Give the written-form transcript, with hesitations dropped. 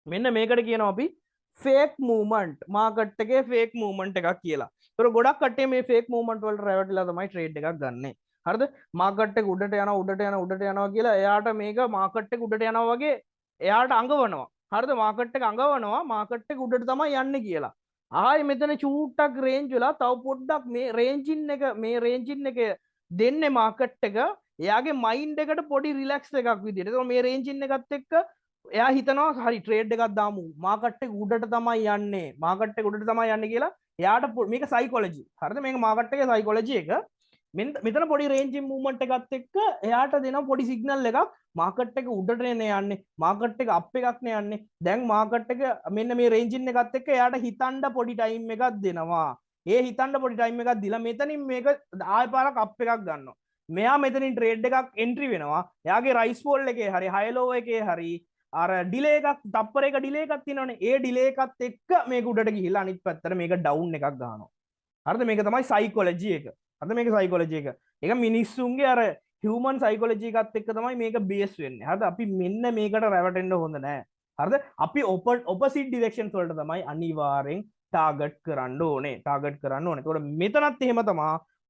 මෙන්න මේකට කියනවා අපි ෆේක් මූවමන්ට් මාකට් එකේ ෆේක් මූවමන්ට් එකක් කියලා. ඒතර ගොඩක් කට්ටිය මේ ෆේක් මූවමන්ට් වලට රැවටිලා තමයි ට්‍රේඩ් එකක් ගන්නෙ. හරිද? මාකට් එක උඩට යනවා උඩට යනවා උඩට යනවා කියලා එයාට මේක මාකට් එක උඩට යනවා වගේ එයාට අඟවනවා. හරිද? මාකට් එක අඟවනවා මාකට් එක උඩට තමයි යන්නේ කියලා. ආයි මෙතන චූට්ටක් රේන්ජ් වෙලා තව පොඩ්ඩක් මේ රේන්ජින් එක දෙන්නේ මාකට් එක එයාගේ මයින්ඩ් එකට පොඩි රිලැක්ස් එකක් විදියට. ඒක මේ රේන්ජින් එකත් එක්ක එයා හිතනවා හරි ට්‍රේඩ් එකක් දාමු මාකට් එක උඩට තමයි යන්නේ මාකට් එක උඩට තමයි යන්නේ කියලා එයාට මේක සයිකොලොජි. හරිද? මේක මාකට් එකේ සයිකොලොජි එක. මෙතන පොඩි රේන්ජින් මූව්මන්ට් එකත් එක්ක එයාට දෙන පොඩි සිග්නල් එකක් මාකට් එක උඩට යන්නේ මාකට් එක අප් එකක් නේ යන්නේ. දැන් මාකට් එක මෙන්න මේ රේන්ජින් එකත් එක්ක එයාට හිතන්න පොඩි ටයිම් එකක් දෙනවා. ඒ හිතන්න පොඩි ටයිම් එකක් දීලා මෙතනින් මේක ආය පාරක් අප් එකක් ගන්නවා. මෙයා මෙතනින් ට්‍රේඩ් එකක් එන්ට්‍රි වෙනවා. එයාගේ රයිස් ෆෝල් එකේ හරි හයි ලෝ එකේ හරි අර ඩිලේ එකක් තප්පරයක ඩිලේ එකක් තියෙනවනේ. ඒ ඩිලේ එකත් එක්ක මේක උඩට ගිහිල්ලා අනිත් පැත්තට මේක ඩවුන් එකක් ගන්නවා. හරිද? මේක තමයි සයිකොලොජි එක. හරිද? මේක සයිකොලොජි එක. ඒක මිනිස්සුන්ගේ අර හියුමන් සයිකොලොජි එකත් එක්ක තමයි මේක බේස් වෙන්නේ. හරිද? අපි මෙන්න මේකට රැවටෙන්න හොඳ නැහැ. හරිද? අපි ඔපොසිට් ඩිරෙක්ෂන්ස් වලට තමයි අනිවාර්යෙන් ටාගට් කරන්න ඕනේ. ටාගට් කරන්න ඕනේ. ඒතකොට මෙතනත් එහෙම තමයි